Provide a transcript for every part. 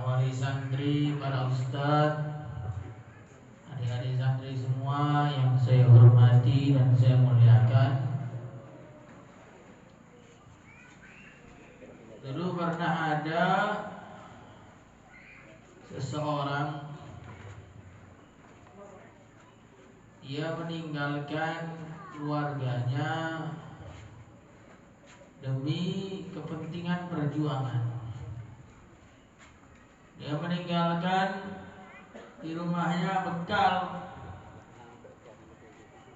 wali santri, para ustadz, adik-adik santri semua yang saya hormati dan saya muliakan. Dulu pernah ada seseorang, ia meninggalkan keluarganya demi kepentingan perjuangan. Dia meninggalkan di rumahnya bekal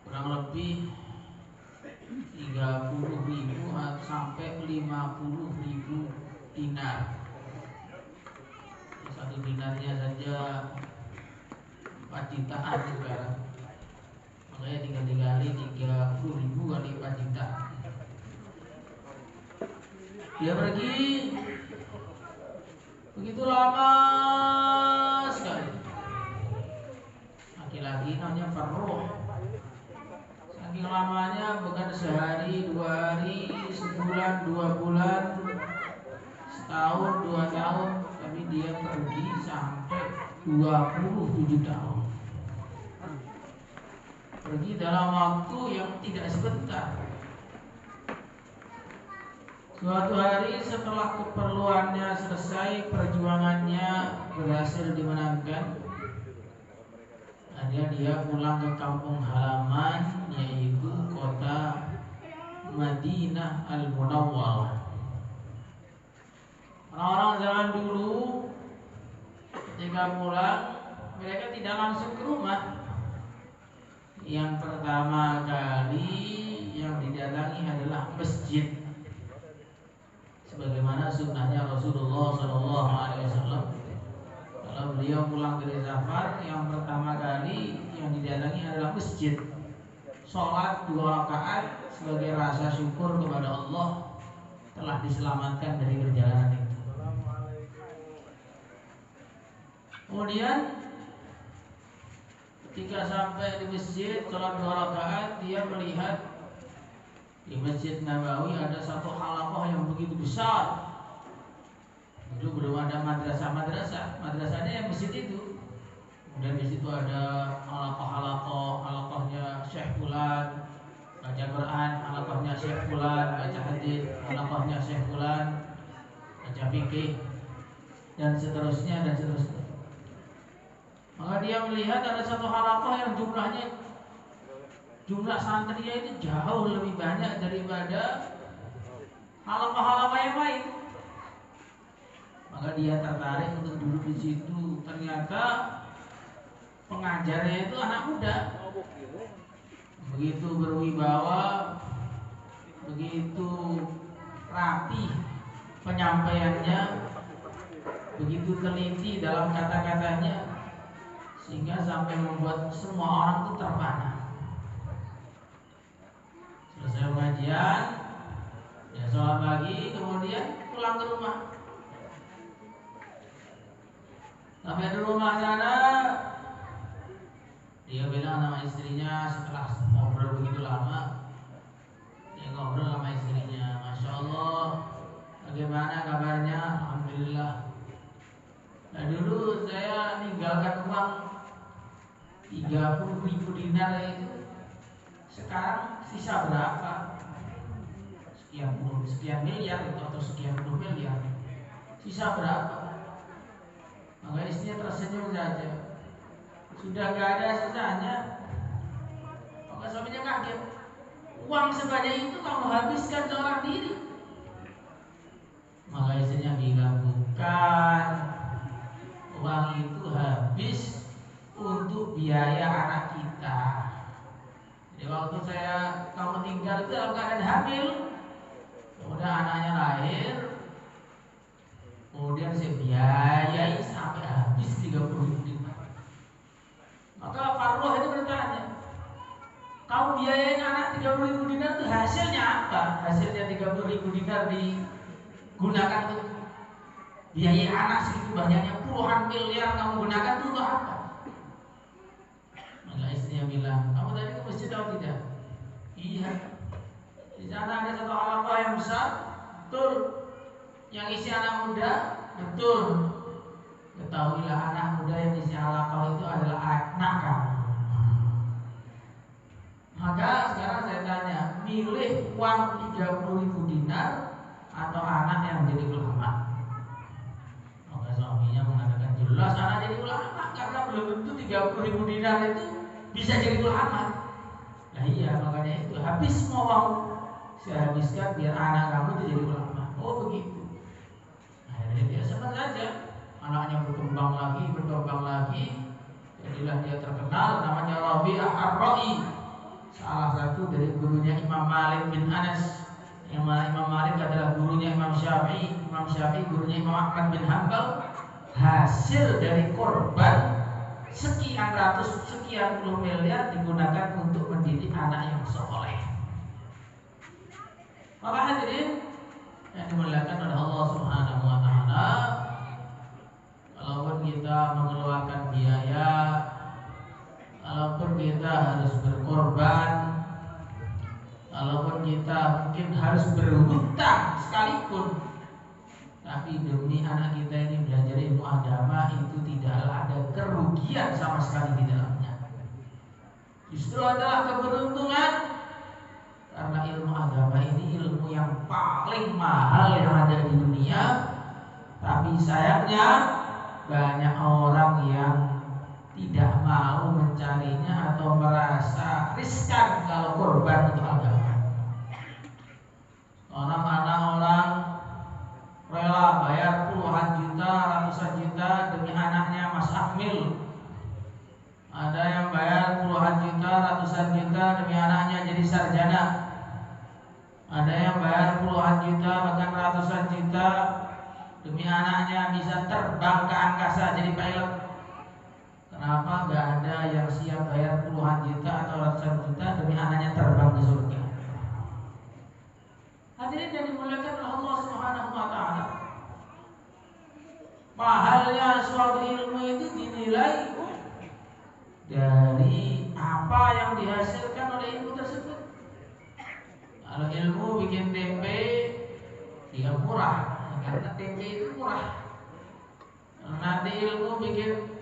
kurang lebih 30.000 sampai 50.000 dinar. Satu dinarnya saja 4 jutaan sekarang. Makanya tinggal dikali 30.000 kali 4 juta. Dia pergi begitu lama sekali. Laki-laki namanya Farruh. Saking lamanya, bukan sehari, 2 hari, sebulan, 2 bulan, setahun, 2 tahun, tapi dia pergi sampai 27 tahun. Pergi dalam waktu yang tidak sebentar. Suatu hari setelah keperluannya selesai, perjuangannya berhasil dimenangkan, akhirnya dia pulang ke kampung halaman, yaitu kota Madinah Al-Munawwarah. Orang-orang zaman dulu ketika pulang, mereka tidak langsung ke rumah. Yang pertama kali yang didatangi adalah masjid, sebagaimana sunnahnya Rasulullah SAW. Kalau beliau pulang dari safar, yang pertama kali yang didatangi adalah masjid. Sholat 2 rakaat sebagai rasa syukur kepada Allah telah diselamatkan dari perjalanan itu. Kemudian ketika sampai di masjid, sholat 2 rakaat, dia melihat di Masjid Nabawi ada satu halaqah yang begitu besar. Dulu belum ada madrasahnya yang masjid itu. Kemudian di situ ada halaqahnya Syekh Fulan baca Quran, halaqahnya Syekh Fulan baca hadis, halaqahnya Syekh Fulan baca fikih, dan seterusnya. Maka dia melihat ada satu halaqah yang jumlah santrinya itu jauh lebih banyak daripada halaqah-halaqah yang lain. Maka dia tertarik untuk duduk di situ. Ternyata pengajarnya itu anak muda, begitu berwibawa, begitu rapi penyampaiannya, begitu teliti dalam kata-katanya, sehingga sampai membuat semua orang itu terpana. Selesai pengajian, ya sholat lagi, kemudian pulang ke rumah. Sampai di rumah sana, dia bilang sama istrinya setelah ngobrol begitu lama, dia ngobrol sama istrinya, Masya Allah, bagaimana kabarnya? Alhamdulillah. Nah dulu saya ninggalkan uang 30.000 dinar itu. Sekarang sisa berapa? Sekian miliar atau sekian puluh miliar. Sisa berapa? Maka istrinya tersenyum saja. Sudah gak ada sisanya. Maka suaminya kaget. Uang sebanyak itu kamu habiskan seorang diri. Maka istrinya bilang, bukan. Uang itu habis untuk biaya anak kita. Jadi waktu kamu tinggal itu dalam keadaan hamil, kemudian anaknya lahir, kemudian saya biayai sampai habis 30.000 dinar. Maka Farruh itu bertanya, kamu biayain anak 30.000 dinar itu hasilnya apa? Hasilnya 30.000 dinar digunakan untuk biaya anak segitu banyaknya, puluhan miliar kamu gunakan itu untuk apa? Maka istrinya bilang, kamu tadi ke masjid atau tidak? Iya. Di sana ada satu halaqah yang besar, betul. Yang isi anak muda, betul. Ketahuilah anak muda yang isi alaqah itu adalah anak kamu. Maka sekarang saya tanya, milih uang 30.000 dinar atau anak yang menjadi ulama? Maka suaminya mengatakan, jelas anak jadi ulama, karena belum tentu 30.000 dinar itu bisa jadi ulama. Nah iya, makanya itu habis semua uang saya habiskan biar anak kamu itu jadi ulama. Oh begitu. Akhirnya dia senang saja. Anaknya berkembang lagi, jadilah dia terkenal, namanya Rabi'ah Ar-Ra'i, salah satu dari gurunya Imam Malik bin Anas, yang mana Imam Malik adalah gurunya Imam Syafi'i, Imam Syafi'i gurunya Imam Ahmad bin Hanbal. Hasil dari korban sekian ratus, sekian puluh miliar digunakan untuk mendidik anak yang soleh. Maka hadirin yang dimuliakan oleh Allah Subhanahu wa Ta'ala, kalaupun kita mengeluarkan biaya, kalaupun kita harus berkorban, kalaupun kita mungkin harus berhutang sekalipun, tapi demi anak kita ini belajar ilmu agama itu tidaklah ada kerugian sama sekali di dalamnya. Justru adalah keberuntungan, karena ilmu agama ini ilmu yang paling mahal yang ada di dunia. Tapi sayangnya banyak orang yang tidak mau mencarinya atau merasa riskan kalau korban untuk agama. Orang rela bayar puluhan juta, ratusan juta demi anaknya Mas Akmil. Ada yang bayar puluhan juta, ratusan juta demi anaknya jadi sarjana. Ada yang bayar puluhan juta, bahkan ratusan juta demi anaknya bisa terbang ke angkasa jadi pilot. Kenapa nggak ada yang siap bayar puluhan juta atau ratusan juta demi anaknya terbang ke surga? Hadirin yang dimuliakan oleh Allah Subhanahu wa Ta'ala, mahalnya suatu ilmu itu dinilai dari apa yang dihasilkan oleh ilmu tersebut. Kalau ilmu bikin tempe, dia murah, karena tempe itu murah. Kalau nanti ilmu bikin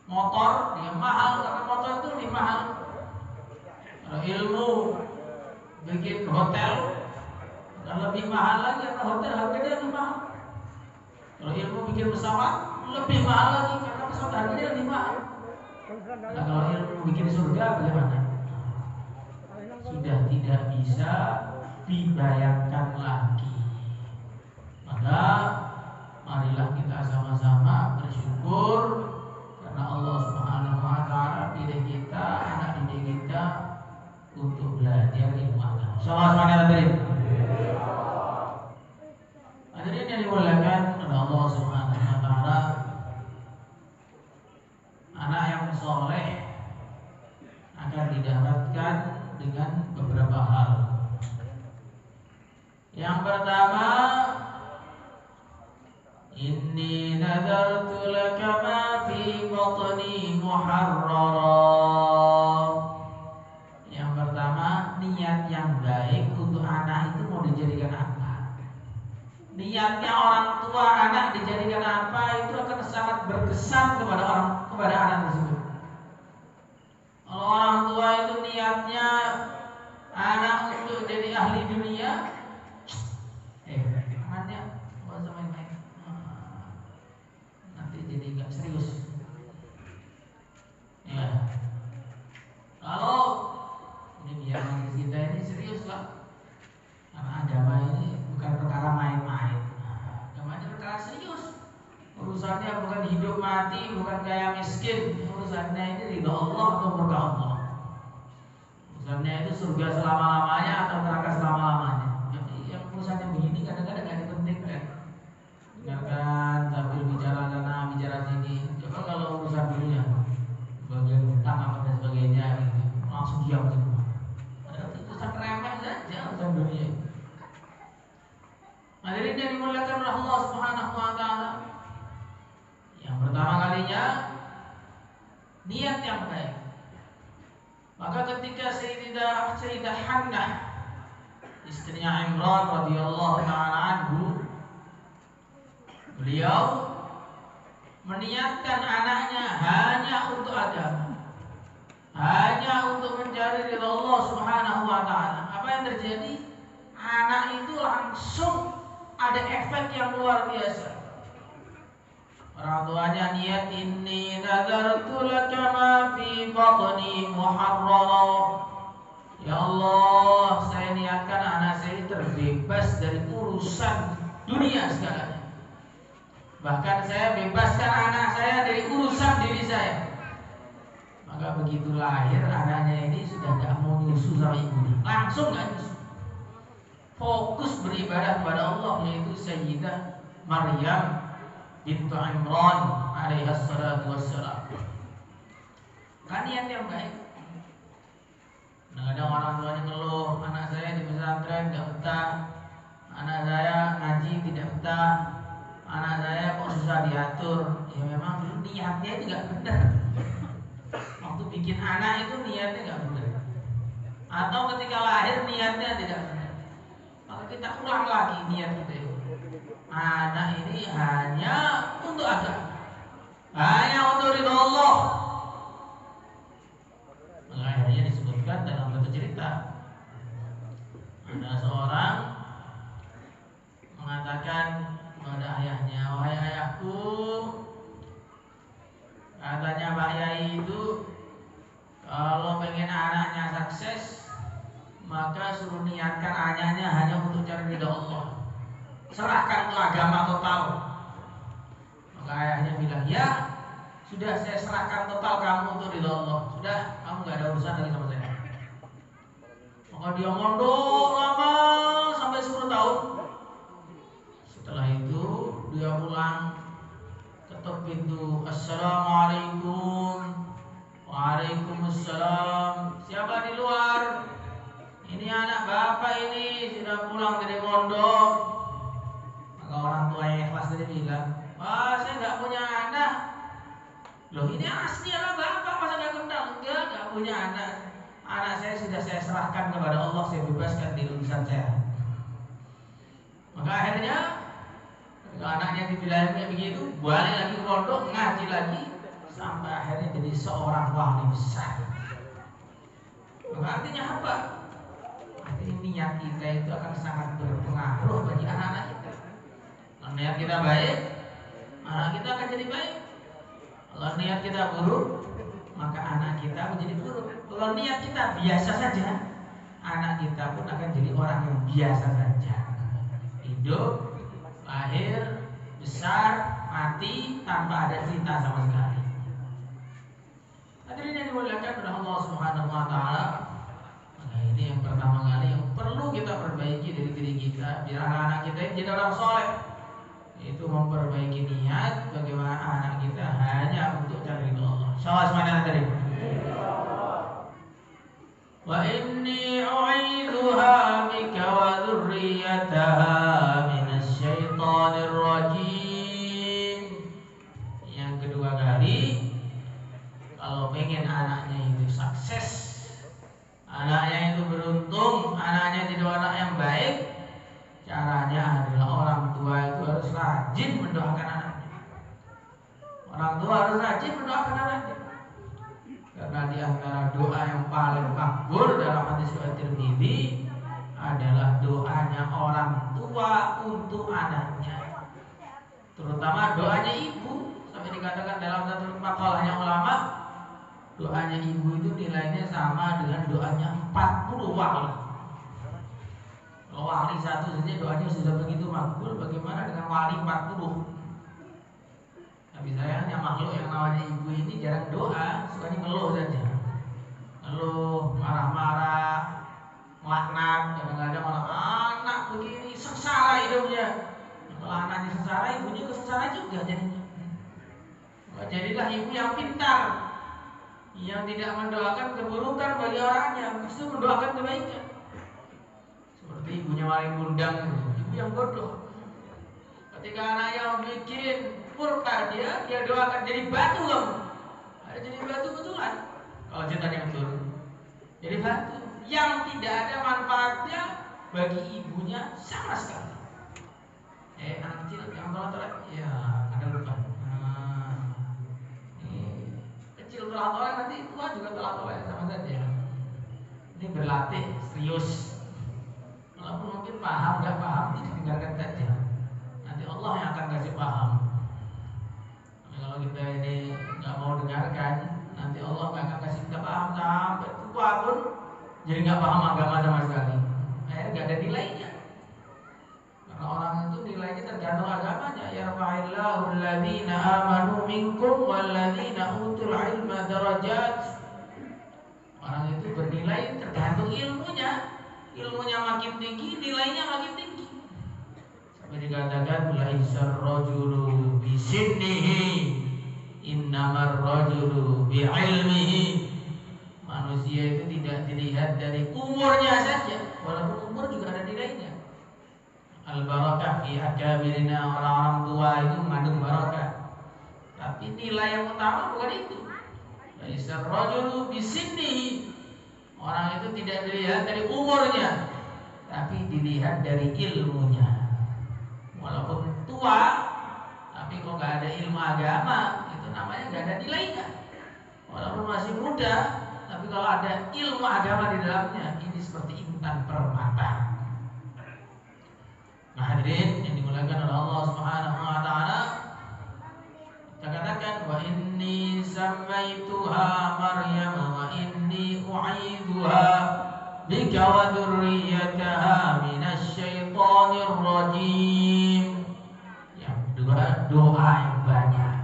motor, dia mahal, karena motor itu lebih mahal. Kalau ilmu bikin hotel, lebih mahal lagi, karena hotel harganya lebih mahal. Kalau ilmu bikin pesawat, lebih mahal lagi, karena pesawat harganya lebih mahal. Nah, kalau ilmu bikin surga bagaimana? Sudah tidak bisa dibayangkan lagi. Maka marilah kita sama-sama bersyukur karena Allah Subhanahu wa Ta'ala pilih kita, anak didik kita untuk belajar ilmu agama. Insyaallah hadirin yang dimuliakan oleh Allah Subhanahu wa Ta'ala, anak yang soleh akan didapatkan dengan beberapa hal. Yang pertama, inni nadartu laka ma fi batni muharrara. Yang pertama, niat yang baik untuk anak itu mau dijadikan apa? Niatnya orang tua anak dijadikan apa itu akan sangat berkesan kepada anak tersebut. Kalau orang tua itu niatnya anak untuk jadi ahli dunia, anaknya nggak usah main-main, nanti jadi nggak serius. Ya, kalau ini biar kita ini serius lah, karena agama ini bukan perkara main-main. Agama ini perkara serius. Urusannya bukan hidup mati, bukan kaya miskin. Urusannya ini ridha Allah atau murka Allah. Urusannya itu surga selama-lamanya atau neraka selama-lamanya. Jadi yang urusannya begini kadang-kadang gak dipentingkan. Dengarkan sambil bicara sana, bicara sini. Coba kalau urusan dunia, bagian hutang apa dan sebagainya gitu, langsung diam semua. Ada urusan remeh saja urusan dunia. Hadirin yang dimuliakan oleh Allah Subhanahu wa Ta'ala, yang pertama kalinya niat yang baik. Maka ketika Sayyidah Hannah, istrinya Imran radhiyallahu ta'ala anhu, beliau meniatkan anaknya hanya untuk agama, hanya untuk mencari ridha Allah Subhanahu wa taala, apa yang terjadi? Anak itu langsung ada efek yang luar biasa. Orang tuanya niat, inni nadartu laka ma fi batni muharrara. Ya Allah, saya niatkan anak saya terbebas dari urusan dunia segalanya. Bahkan saya bebaskan anak saya dari urusan diri saya. Maka begitu lahir anaknya ini sudah gak mau nyusu sama ibunya, langsung gak nyusu, fokus beribadah kepada Allah, yaitu Sayyidah Maryam bintu Imran alaihi salatu wassalam. Kan niat yang baik. Kadang-kadang orang tuanya ngeluh, anak saya di pesantren gak betah, anak saya ngaji tidak betah, anak saya kok susah diatur. Ya memang dulu niatnya itu gak benar. Waktu bikin anak itu niatnya gak benar, atau ketika lahir niatnya tidak benar. Maka kita ulang lagi niat kita itu. Anak ini hanya untuk agama, hanya untuk ridha Allah. Maka akhirnya disebutkan dalam satu cerita, ada seorang mengatakan kepada ayahnya, wahai ayahku, katanya Pak Yai itu kalau pengen anaknya sukses, maka suruh niatkan anaknya hanya untuk cari ridha Allah, serahkan ke agama total. Maka ayahnya bilang, ya sudah, saya serahkan total kamu untuk ridha Allah. Sudah, kamu gak ada urusan lagi sama saya. Maka dia mondok lama sampai 10 tahun. Setelah itu dia pulang, ketuk pintu, assalamualaikum. Waalaikumsalam. Siapa di luar? Ini anak bapak ini sudah pulang dari mondok. Maka orang tua yang ikhlas tadi bilang, wah, saya nggak punya anak. Loh, ini asli anak bapak, masa nggak kenal? Enggak, nggak punya anak. Anak saya sudah saya serahkan kepada Allah, saya bebaskan di urusan saya. Maka akhirnya anaknya dibilang kayak begitu, balik lagi ke pondok, ngaji lagi, sampai akhirnya jadi seorang wali besar. Maka artinya apa? Artinya niat kita itu akan sangat berpengaruh bagi anak-anak kita. Kalau niat kita baik, anak kita akan jadi baik. Kalau niat kita buruk, maka anak kita menjadi buruk. Kalau niat kita biasa saja, anak kita pun akan jadi orang yang biasa saja. Hidup, lahir, besar, mati tanpa ada cinta sama sekali. Hadirin yang dimuliakan oleh Allah Subhanahu wa taala. Nah, ini yang pertama kali yang perlu kita perbaiki dari diri kita biar anak-anak kita jadi orang soleh. Itu memperbaiki niat bagaimana anak kita hanya untuk cari ridha Allah. Insyaallah semuanya tadi. Wa inni u'idzuha bika wa dzurriyyataha minasy syaithanir rajim. Yang kedua kali, kalau pengen anaknya itu sukses, anaknya itu beruntung, anaknya jadi anak yang baik, caranya adalah orang tua itu harus rajin mendoakan anaknya. Orang tua harus rajin mendoakan anaknya. Karena di antara doa yang paling makbul dalam hadis riwayat Tirmidzi adalah doanya orang tua untuk anaknya. Terutama doanya ibu, sampai dikatakan dalam satu makalahnya ulama, doanya ibu itu nilainya sama dengan doanya 40 wali. Kalau wali satu saja doanya sudah begitu makbul, bagaimana dengan wali 40? Tapi sayangnya makhluk yang namanya ibu ini jarang doa, sukanya ngeluh saja. Ngeluh, marah-marah, melaknat, kadang-kadang malah anak begini sengsara hidupnya. Kalau anaknya sengsara, ibunya kesengsara juga jadinya. Jadilah ibu yang pintar, yang tidak mendoakan keburukan bagi orangnya, justru mendoakan kebaikan. Seperti ibunya Wali Gundang, ibu yang bodoh. Ketika anaknya bikin murka dia doakan jadi batu kamu. Ada jadi batu betulan. Kalau ceritanya betul, jadi batu yang tidak ada manfaatnya bagi ibunya sama sekali. Anak kecil yang tolak-tolak, ya ada lupa. telah toleh, nanti tua juga telah toleh, sama saja. Ini berlatih serius. Walaupun mungkin paham, nggak paham, itu didengarkan saja. Nanti Allah yang akan kasih paham. Kalau kita ini nggak mau dengarkan, nanti Allah nggak akan kasih kita paham sampai tua pun jadi nggak paham agama sama sekali. Akhirnya nggak ada nilainya. Karena orang itu nilainya tergantung agamanya. Yarfa'illahu alladhina amanu minkum walladhina utul ilma darajat. Orang itu bernilai tergantung ilmunya. Ilmunya makin tinggi, nilainya makin tinggi. Sampai dikatakan laisar rajulu bisinnihi innamar rajulu bi'ilmihi. Manusia itu tidak dilihat dari umurnya saja, walaupun umur juga ada nilainya. Al-barakah fi akabirina, orang-orang tua itu mengandung barakah. Tapi nilai yang utama bukan itu. Laisar rajulu bisinnihi. Orang itu tidak dilihat dari umurnya, tapi dilihat dari ilmunya. Walaupun tua, tapi kok nggak ada ilmu agama, itu namanya nggak ada nilainya. Walaupun masih muda, tapi kalau ada ilmu agama di dalamnya, ini seperti intan permata. Nah, hadirin yang dimuliakan oleh Allah Subhanahu wa taala, kita katakan wa inni sammaituha Maryam wa inni u'idzuha bika wa dzurriyyataha minasyaitonir rajim. Yang kedua, doa yang banyak.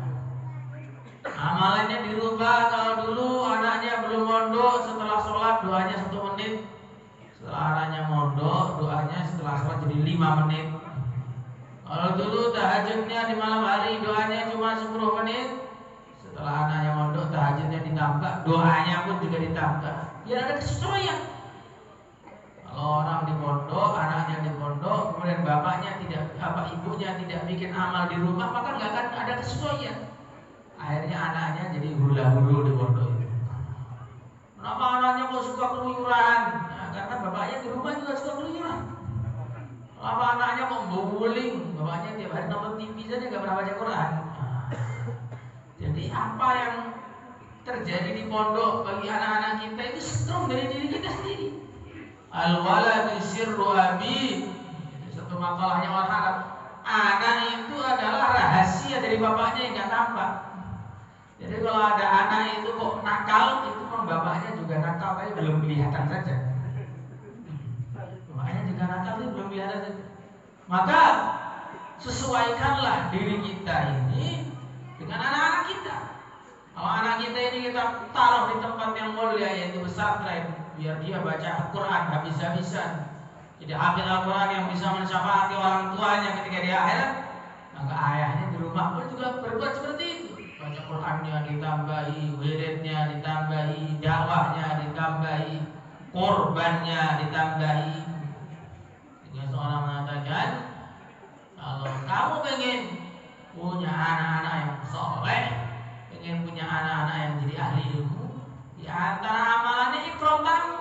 Amalannya dirubah. Kalau dulu anaknya belum mondok, setelah sholat doanya 1 menit. Setelah anaknya mondok, doanya setelah sholat jadi 5 menit. Kalau dulu tahajudnya di malam hari, doanya cuma 10 menit. Setelah anaknya mondok, tahajudnya ditambah, doanya pun juga ditambah. Biar ada kesesuaian. Kalau orang di pondok, anaknya di pondok, kemudian bapaknya tidak, ibunya tidak bikin amal di rumah, maka nggak akan ada kesesuaian. Akhirnya anaknya jadi hula-hulu di pondok itu. Kenapa anaknya kok suka keluyuran? Nah, karena bapaknya di rumah juga suka keluyuran. Kenapa anaknya kok bowling? Bapaknya tiap hari nonton TV saja nggak pernah baca Quran. Jadi apa yang terjadi di pondok bagi anak-anak kita itu setrum dari diri kita sendiri. Al-waladu sirru abi. Satu makalahnya orang Arab. Anak itu adalah rahasia dari bapaknya yang nggak tampak. Jadi kalau ada anak itu kok nakal, itu memang bapaknya juga nakal, tapi belum kelihatan saja. Bapaknya juga nakal, tapi belum kelihatan saja. Maka sesuaikanlah diri kita ini dengan anak-anak kita. Kalau anak kita ini kita taruh di tempat yang mulia, yaitu pesantren, biar dia baca Al-Quran habis-habisan, jadi hafid Al-Quran yang bisa mensyafaati orang tuanya ketika di akhirat, maka ayahnya di rumah pun juga berbuat seperti itu. Baca Qurannya ditambahi, wiridnya ditambahi, dakwahnya ditambahi, korbannya ditambahi. Jika seorang mengatakan, kalau kamu pengen punya anak-anak yang soleh, pengen punya anak-anak yang jadi ahli ilmu, di antara amalannya ikram tamu.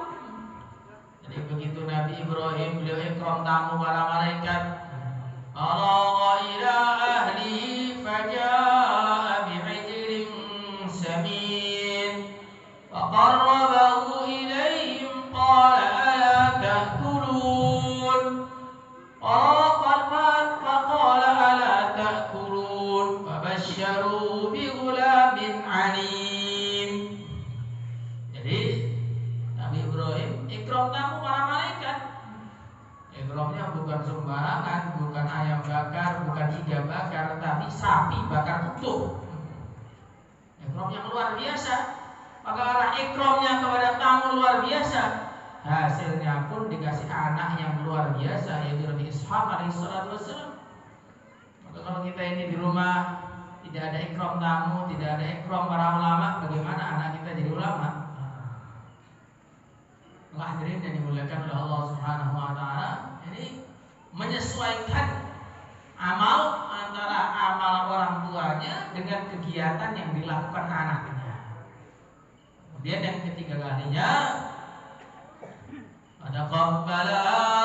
Jadi begitu Nabi Ibrahim, beliau ikram tamu para malaikat. Allah ila ahlihi faja'a bi'ijlin samin faqarrabahu ilaihim qala ala ta'kulun faqala ala ta'kulun fabashsharuhu bighulamin 'alim. Jadi Nabi Ibrahim ikram tamu para malaikat. Ikramnya bukan sembarangan, bukan ayam bakar, bukan iga bakar, tapi sapi bakar utuh. Ikram yang luar biasa. Maka arah ikramnya kepada tamu luar biasa, hasilnya pun dikasih anak yang luar biasa, yaitu Nabi Ishaq alaihissalatu wassalam. Maka kalau kita ini di rumah tidak ada ikram tamu, tidak ada ikram para ulama, bagaimana anak kita jadi ulama? Hadirin yang dimuliakan oleh Allah Subhanahu wa taala, ini menyesuaikan amal antara amal orang tuanya dengan kegiatan yang dilakukan anaknya. Kemudian yang ketiga kalinya, taqabbala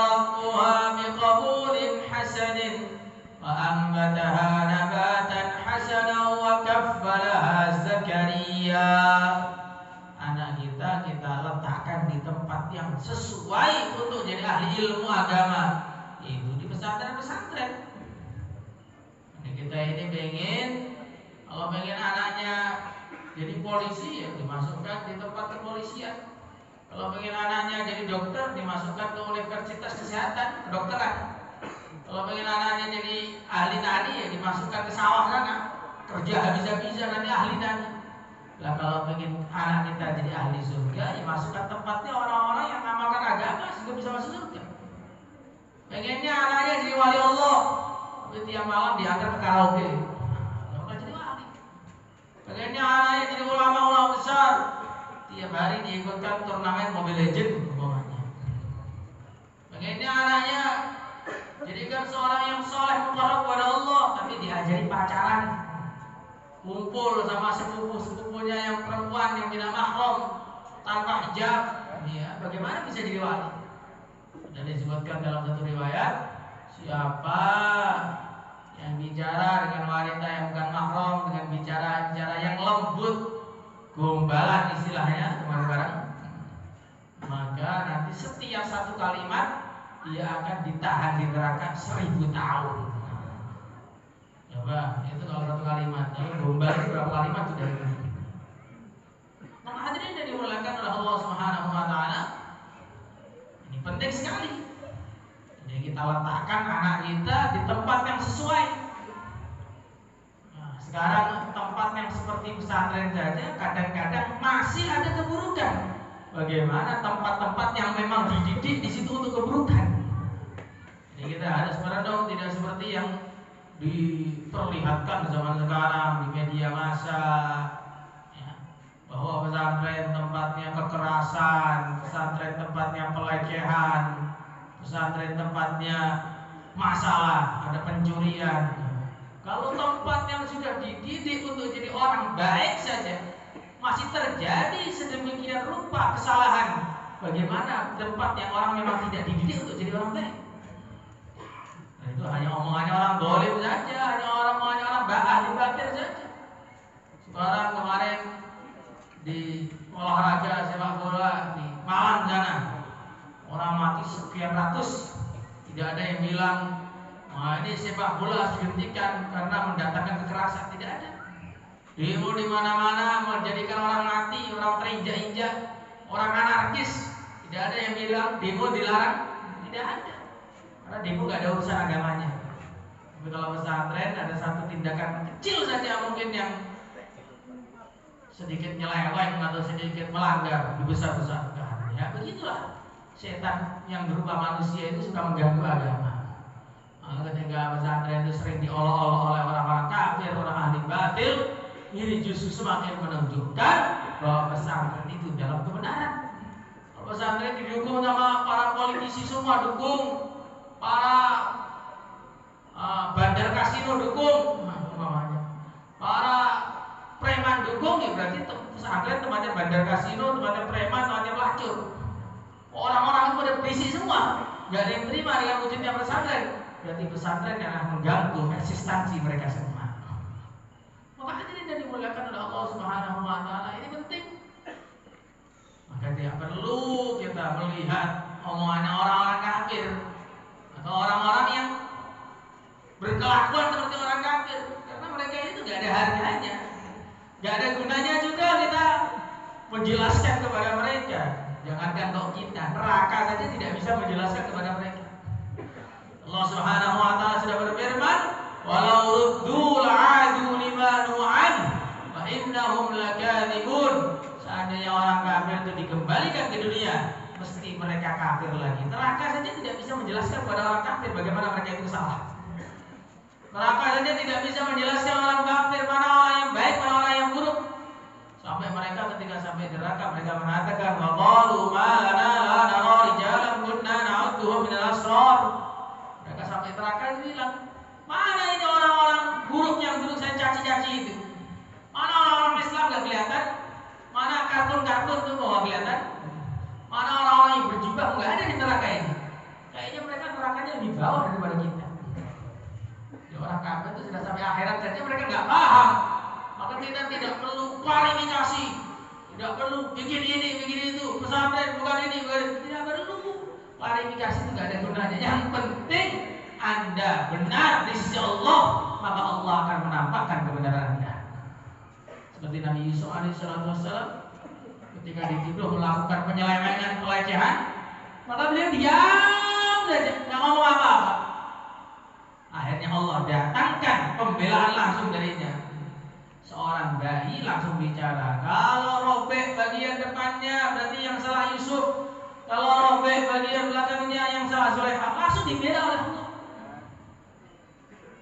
rabbuha biqabulin hasanin wa ambataha nabatan hasanan wa kaffalaha Zakaria. yang sesuai untuk jadi ahli ilmu agama, yaitu di pesantren-pesantren. Kita ini pengen, kalau pengen anaknya jadi polisi ya dimasukkan di tempat kepolisian. Kalau pengen anaknya jadi dokter dimasukkan ke universitas kesehatan, kedokteran. Kalau pengen anaknya jadi ahli tani ya dimasukkan ke sawah sana, kerja habis-habisan nanti ahli tani. Lah kalau pengen anak kita jadi ahli surga ya masukkan tempatnya orang-orang yang ngamalkan agama sehingga bisa masuk surga. Pengennya anaknya jadi wali Allah, tapi tiap malam diantar ke karaoke, nggak jadi wali. Pengennya anaknya jadi ulama-ulama besar, tiap hari diikutkan turnamen Mobile Legends umpamanya. Pengennya anaknya jadikan seorang yang soleh mukarrab kepada Allah, tapi diajari pacaran, kumpul sama sepupu-sepupunya yang perempuan yang tidak mahram, tanpa hijab, ya, bagaimana bisa jadi wali? Dan disebutkan dalam satu riwayat, siapa yang bicara dengan wanita yang bukan mahram, dengan bicara yang lembut, gombalan istilahnya teman-teman, maka nanti setiap satu kalimat dia akan ditahan di neraka 1000 tahun. Coba, itu kalau satu kalimat. Lalu gombal itu berapa kalimat sudah itu? Nah, hadirin yang dimuliakan oleh Allah Subhanahu wa taala, ini penting sekali. Jadi kita letakkan anak kita di tempat yang sesuai. Nah, sekarang tempat yang seperti pesantren saja kadang-kadang masih ada keburukan. Bagaimana tempat-tempat yang memang dididik di situ untuk keburukan? Jadi kita harus merenung, tidak seperti yang diperlihatkan zaman sekarang di media massa, ya, bahwa pesantren tempatnya kekerasan, pesantren tempatnya pelecehan, pesantren tempatnya masalah, ada pencurian. Kalau tempat yang sudah dididik untuk jadi orang baik saja masih terjadi sedemikian rupa kesalahan, bagaimana tempat yang orang memang tidak dididik untuk jadi orang baik? Nah, itu hanya omongannya orang dolim saja, hanya omongannya orang ahli batil saja. Sekarang kemarin di olahraga sepak bola di Malang sana, orang mati sekian ratus, tidak ada yang bilang, nah ini sepak bola harus dihentikan karena mendatangkan kekerasan, tidak ada. Demo di mana-mana menjadikan orang mati, orang terinjak-injak, orang anarkis. Tidak ada yang bilang demo dilarang, tidak ada. Karena demo gak ada urusan agamanya. Tapi kalau pesantren ada satu tindakan kecil saja mungkin yang sedikit nyeleweng atau sedikit melanggar, dibesar-besarkan. Ya begitulah setan yang berupa manusia itu suka mengganggu agama. Ketika pesantren itu sering diolok-olok oleh orang-orang kafir, orang ahli batil, ini justru semakin menunjukkan bahwa pesantren itu dalam kebenaran. Kalau pesantren didukung sama para politisi semua dukung, para bandar kasino dukung, para preman dukung, ya berarti pesantren tempatnya bandar kasino, tempatnya preman, tempatnya pelacur. Orang-orang itu pada berisi semua, gak ada yang terima dengan wujudnya pesantren. Berarti pesantren yang akan mengganggu eksistensi mereka semua. Maka hadirin yang dimuliakan oleh Allah Subhanahu wa taala, ini penting. Maka tidak perlu kita melihat omongan orang-orang kafir atau orang-orang yang berkelakuan seperti orang kafir, karena mereka itu gak ada harganya, gak ada gunanya juga kita menjelaskan kepada mereka. Jangankan untuk kita, neraka saja tidak bisa menjelaskan kepada mereka. Allah Subhanahu wa taala sudah berfirman, walau ruddu la'adu lima nu'an wa innahum lakadzibun. Seandainya orang kafir itu dikembalikan ke dunia, mesti mereka kafir lagi. Neraka saja tidak bisa menjelaskan kepada orang kafir bagaimana mereka itu salah. Neraka saja tidak bisa menjelaskan orang kafir mana orang yang baik, mana orang yang buruk. Sampai mereka ketika sampai di neraka mereka mengatakan, wa qalu ma lana la nara rijalan kunna na'udduhum minal asrar. Mereka sampai neraka bilang, mana ini orang-orang buruk yang dulu saya caci-caci itu? Mana orang-orang Islam gak kelihatan? Mana kartun-kartun itu gak kelihatan? Mana orang-orang yang berjubah gak ada di neraka ini? Kayaknya mereka nerakanya lebih bawah daripada kita. Ya, orang kafir itu sudah sampai akhirat saja mereka gak paham. Maka kita tidak perlu kualifikasi, Tidak perlu bikin ini, bikin itu, pesantren bukan ini, bukan itu. Tidak perlu. Klarifikasi itu tidak ada gunanya. Yang penting Anda benar di sisi Allah, maka Allah akan menampakkan kebenaran Anda. Seperti Nabi Yusuf alaihissalam ketika dituduh melakukan penyelewengan, pelecehan, maka beliau diam saja, tidak ngomong apa-apa. Akhirnya Allah datangkan pembelaan langsung darinya. Seorang dai langsung bicara, kalau robek bagian depannya berarti yang salah Yusuf, kalau robek bagian belakangnya yang salah Zulaikha, langsung dibela oleh Allah.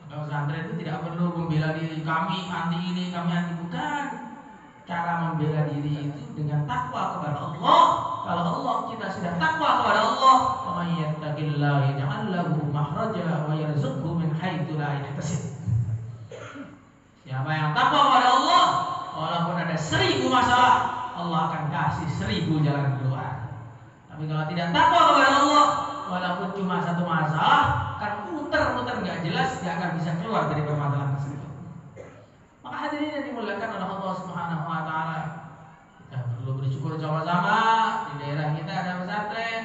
Maka pesantren itu tidak perlu membela diri, kami anti ini, kami anti, bukan. Cara membela diri itu dengan takwa kepada Allah. Kalau Allah kita sudah takwa kepada Allah, wa may yattaqillaha yaj'al lahu makhraja wa yarzuqhu min haitsu la yahtasib. Siapa yang takwa kepada Allah, walaupun ada 1000 masalah, Allah akan kasih 1000 jalan keluar. Tapi kalau tidak takwa kepada Allah, walaupun cuma 1 masalah, kan muter-muter nggak jelas, nggak akan bisa keluar dari permasalahan tersebut. Maka hadirin yang dimuliakan oleh Allah Subhanahu Wa Taala, kita perlu bersyukur sama-sama. Di daerah kita ada pesantren,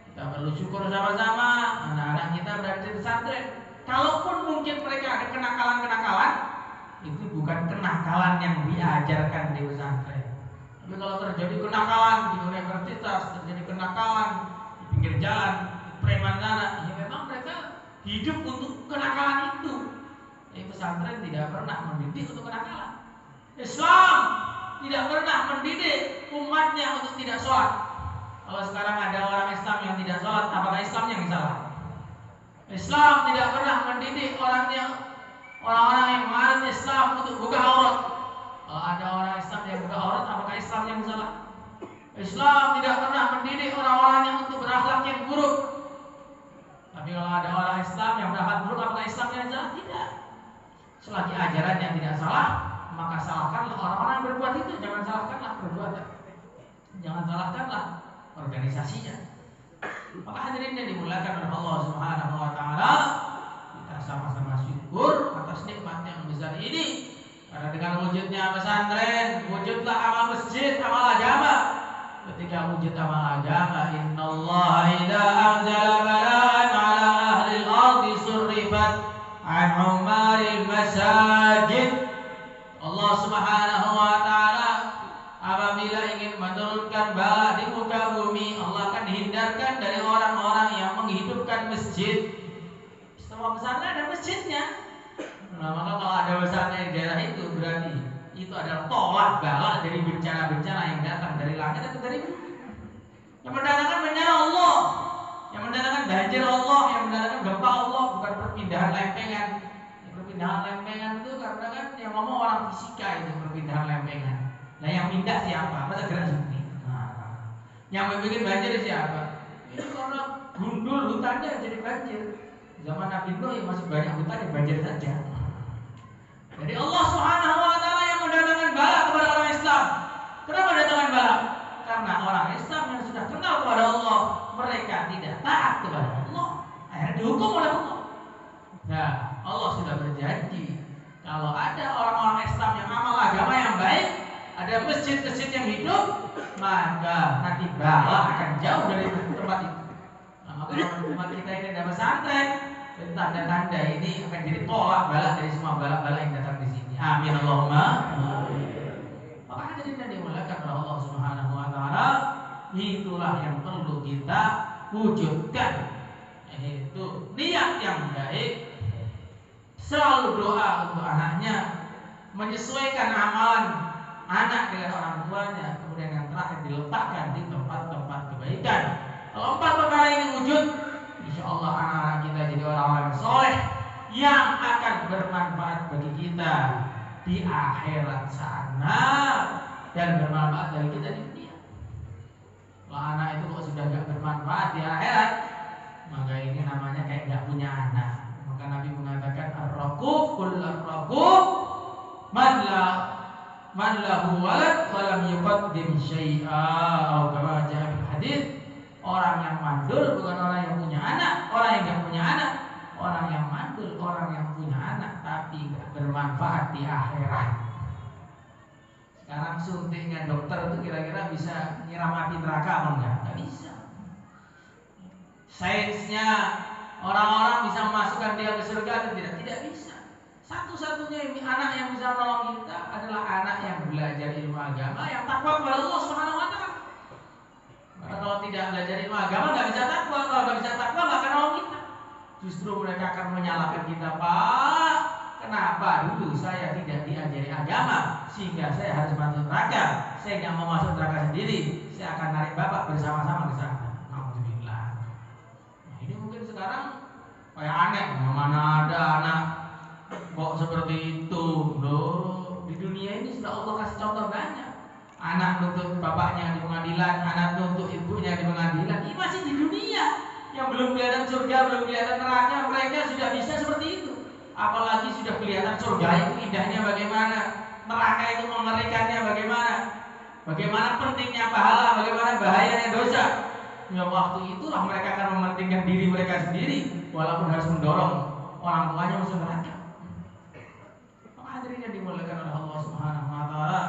kita perlu syukur sama-sama. Anak-anak kita berada di pesantren. Kalaupun mungkin mereka ada kenakalan-kenakalan, itu bukan kenakalan yang diajarkan di pesantren. Tapi kalau terjadi kenakalan di universitas, terjadi kenakalan di pinggir jalan, di preman sana, ya memang mereka hidup untuk kenakalan itu. Tapi pesantren tidak pernah mendidik untuk kenakalan. Islam tidak pernah mendidik umatnya untuk tidak sholat. Kalau sekarang ada orang Islam yang tidak sholat, apakah Islamnya yang salah? Islam tidak pernah mendidik orang-orang yang menganut Islam untuk buka aurat. Kalau ada orang Islam yang buka aurat, apakah Islam yang salah? Islam tidak pernah mendidik orang-orang yang untuk berakhlak yang buruk. Tapi kalau ada orang Islam yang berakhlak buruk, apakah Islam yang salah? Tidak. Selagi ajaran yang tidak salah, maka salahkanlah orang-orang yang berbuat itu. Jangan salahkanlah perbuatan. Jangan salahkanlah organisasinya. Maka hadirin yang dimuliakan oleh Allah Subhanahu Wa Taala, kita sama-sama syukur atas nikmat yang besar ini. Karena dengan wujudnya pesantren, wujudlah amal masjid, amal agama. Ketika wujud amal agama, innallaha idza anzala bala'an 'ala ahli al-ardi surrifat 'an 'umaril masajid. Allah Subhanahu Wa Taala apabila ingin menurunkan bala di muka bumi, Allah akan dihindarkan dari orang-orang yang menghidupkan masjid. Semua pesantren ada masjidnya. Nah, maka kalau ada pesantren di daerah itu, berarti itu adalah tolak bala dari bencana-bencana yang datang dari langit atau dari bumi. Yang mendatangkan bencana Allah, yang mendatangkan banjir Allah, yang mendatangkan gempa Allah, bukan perpindahan lempengan. Perpindahan lempengan itu karena kan yang ngomong orang fisika itu perpindahan lempengan. Nah yang pindah siapa? Masa gerak seperti ini. Yang membuat banjir siapa? Itu karena gundul hutannya jadi banjir. Zaman Nabi Nuh yang masih banyak hutan yang banjir saja. Jadi Allah Subhanahu Wa Taala yang mendatangkan bala kepada orang Islam. Kenapa mendatangkan bala? Karena orang Islam yang sudah kenal kepada Allah, mereka tidak taat kepada Allah, akhirnya dihukum oleh Allah. Nah, Allah sudah berjanji kalau ada orang-orang Islam yang amal agama yang baik, ada masjid-masjid yang hidup, maka nanti bala akan jauh dari tempat itu. Nah, maka tempat kita ini ada pesantren, tanda-tanda ini akan jadi tolak bala dari semua bala-bala yang datang di sini. Amin Allahumma. Maka hadirin yang dimuliakan oleh Allah Subhanahu Wa Taala, itulah yang perlu kita wujudkan, yaitu niat yang baik, selalu doa untuk anaknya, menyesuaikan amalan anak dengan orang tuanya, kemudian yang terakhir diletakkan di tempat-tempat kebaikan. Kalau 4 perkara ini wujud, insya Allah anak-anak kita jadi orang-orang soleh yang akan bermanfaat bagi kita di akhirat sana dan bermanfaat bagi kita di dunia. Kalau anak itu kok sudah gak bermanfaat di akhirat, maka ini namanya kayak gak punya anak. Maka Nabi mengatakan ar-raqub kul ar-raqub man lahu walad wa lam yuqaddim syai'a, atau kama jaa fil hadis. Orang yang mandul bukan orang yang punya anak, orang yang gak punya anak. Orang yang mandul orang yang punya anak tapi gak bermanfaat di akhirat. Sekarang suntiknya dokter itu kira-kira bisa nyiram api neraka apa enggak? Enggak bisa. Sainsnya orang-orang bisa memasukkan dia ke surga atau tidak? Tidak bisa. Satu-satunya anak yang bisa menolong kita adalah anak yang belajar ilmu agama, yang takwa kepada Allah Subhanahu wa taala. Karena kalau tidak belajar ilmu agama nggak bisa takwa, kalau nggak bisa takwa nggak akan nolong kita. Justru mereka akan menyalahkan kita, Pak. Kenapa dulu saya tidak diajari agama sehingga saya harus masuk neraka? Saya nggak mau masuk neraka sendiri. Saya akan narik bapak bersama-sama ke sana. Alhamdulillah. Nah, ini mungkin sekarang kayak aneh, mana ada anak kok seperti itu loh. Di dunia ini sudah Allah kasih contoh banyak. Anak nuntut bapaknya di pengadilan, anak nuntut ibunya di pengadilan. Ini masih di dunia. Yang belum kelihatan surga, belum kelihatan neraka, mereka sudah bisa seperti itu. Apalagi sudah kelihatan surga itu indahnya bagaimana, neraka itu mengerikannya bagaimana, bagaimana pentingnya pahala, bagaimana bahayanya dosa. Ya waktu itulah mereka akan mementingkan diri mereka sendiri, walaupun harus mendorong orang tuanya masuk neraka. Hadirin yang dimuliakan oleh Allah Subhanahu wa taala,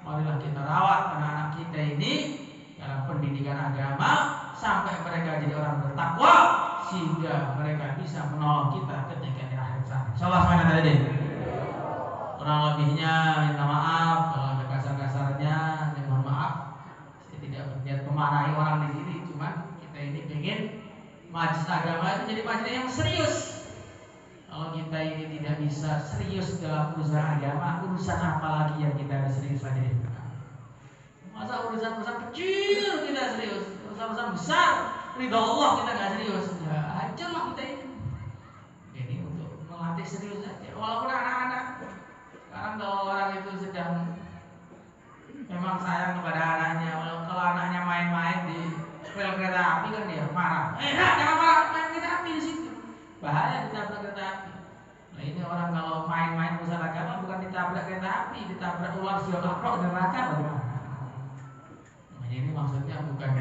marilah kita rawat anak-anak kita ini dalam pendidikan agama sampai mereka jadi orang bertakwa sehingga mereka bisa menolong kita ketika di akhir sana. Insyaallah semuanya tadi. Kurang lebihnya minta maaf kalau ada kasar-kasarnya, saya mohon maaf. Saya tidak berniat memarahi orang di sini, cuman kita ini ingin majelis agama itu jadi majelis yang serius. Kalau kita ini tidak bisa serius dalam urusan agama, urusan apa lagi yang kita harus serius lagi? Masa urusan-urusan kecil kita serius, urusan-urusan besar ridha Allah kita nggak serius, ya hancurlah kita ini. Ini untuk melatih serius saja. Walaupun anak-anak sekarang kalau orang itu sedang memang sayang kepada anaknya, kalau anaknya main-main di rel kereta api kan dia marah. Jangan marah, main kereta api di situ. Bahaya ditabrak kereta api. Nah ini orang kalau main-main urusan agama bukan ditabrak kereta api, ditabrak ular sial akro dan neraka bagaimana? Nah ini maksudnya bukan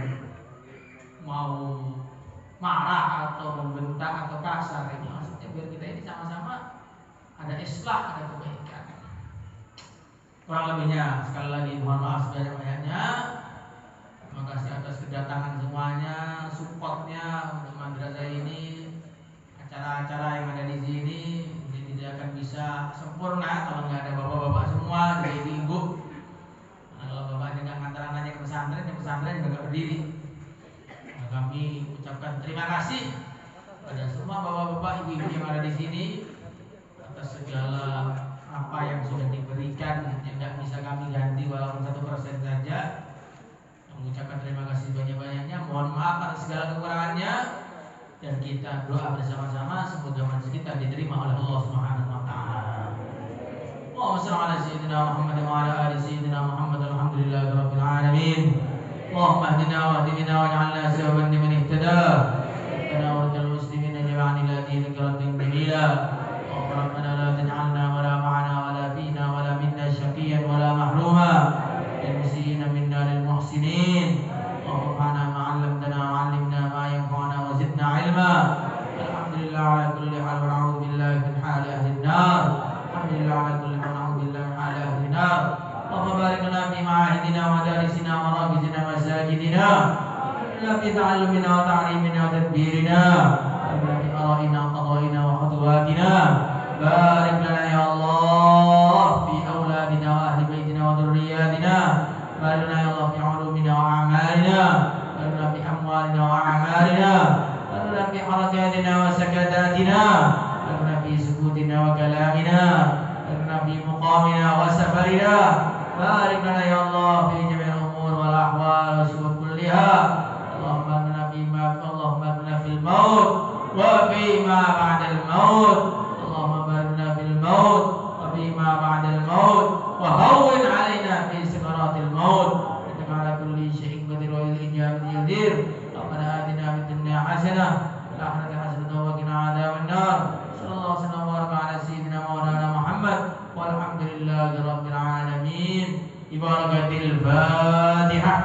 mau marah atau membentak atau kasar, ini maksudnya biar kita ini sama-sama ada islah, ada kebaikan. Kurang lebihnya sekali lagi mohon maaf sebanyak-banyaknya. Terima kasih atas kedatangan semuanya, supportnya untuk madrasah ini. Acara-acara yang ada di sini ini tidak akan bisa sempurna kalau nggak ada bapak-bapak semua, jadi ibu. Nah, kalau bapaknya nggak ngantar anaknya ke pesantren, ya pesantren juga nggak berdiri. Nah, kami ucapkan terima kasih pada semua bapak-bapak, ibu-ibu yang ada di sini atas segala apa yang sudah diberikan yang nggak bisa kami ganti walaupun 1% saja. Mengucapkan terima kasih banyak-banyaknya. Mohon maaf atas segala kekurangannya. Dan kita doa bersama-sama semoga majelis kita diterima oleh Allah Subhanahu wa taala. Allahumma shalli ala sayyidina Muhammad wa ala ali sayyidina Muhammad. Alhamdulillahirabbil alamin. Allahumma ihdina wa hdina waj'alna sababan liman ihtada. Rabbana wa lil muslimina jami'an ila dinika rabbin jamila. Rabbana la taj'alna wa la ma'ana wa la fina wa la minna syaqiyan wa la mahruma. Lil muslimin minna lil muhsinin. Allahumma ma 'allamtana wa 'allimna ma yanfa'una wa zidna 'ilma. Alhamdulillah ala kulli hal wa na'udzu billahi min hali ahli an-nar. Alhamdulillah ala kulli hal wa na'udzu billahi min hali ahli an-nar. Allahumma barik lana fi ma'ahidina wa darisina wa raqizina wa masajidina. Alhamdulillah fi ta'allumina wa ta'limina wa tadbirina. Alhamdulillah fi ara'ina wa qada'ina wa khutuwatina. Barik lana ya Allah fi awladina wa ahli baitina wa dhurriyyatina. Barik lana ya Allah fi ulumina wa a'malina. Barik lana fi amwalina wa a'malina. Barik lana fi harakatina wa sakatatina. Barik lana fi sukutina wa kalamina. Barik lana fi muqamina wa safarina. Barik lana ya Allah fi jami'il umur wal ahwal wa syuhud kulliha. Allahumma lana fi ma Allahumma lana fil maut wa fi ma ba'dal maut. Allahumma barik lana fil maut wa fi ma ba'dal maut wa hawwin 'alaina fi sakaratil maut. Innaka 'ala kulli syai'in qadir wa ilayhi yadir. Rabbana atina fid dunya hasanah wa fil akhirati hasanah wa qina 'adzaban nar. Sallallahu alaihi wa baraka ala sayyidina maulana Muhammad walhamdulillahi rabbil alamin. Ibarakatil Fatihah.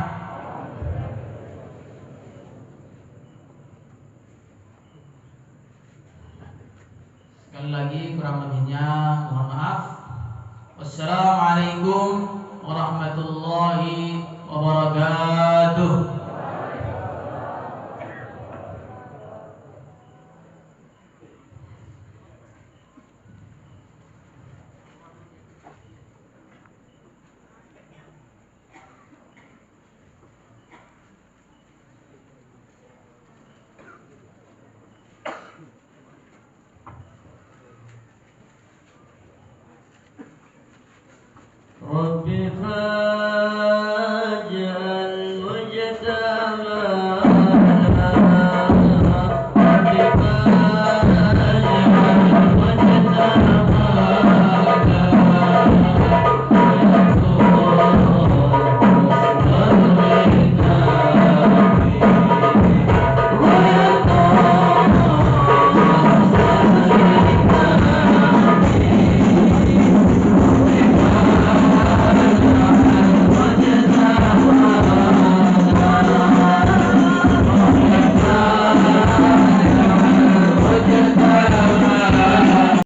Sekali lagi kurang lebihnya mohon maaf. Wassalamualaikum warahmatullahi wabarakatuh.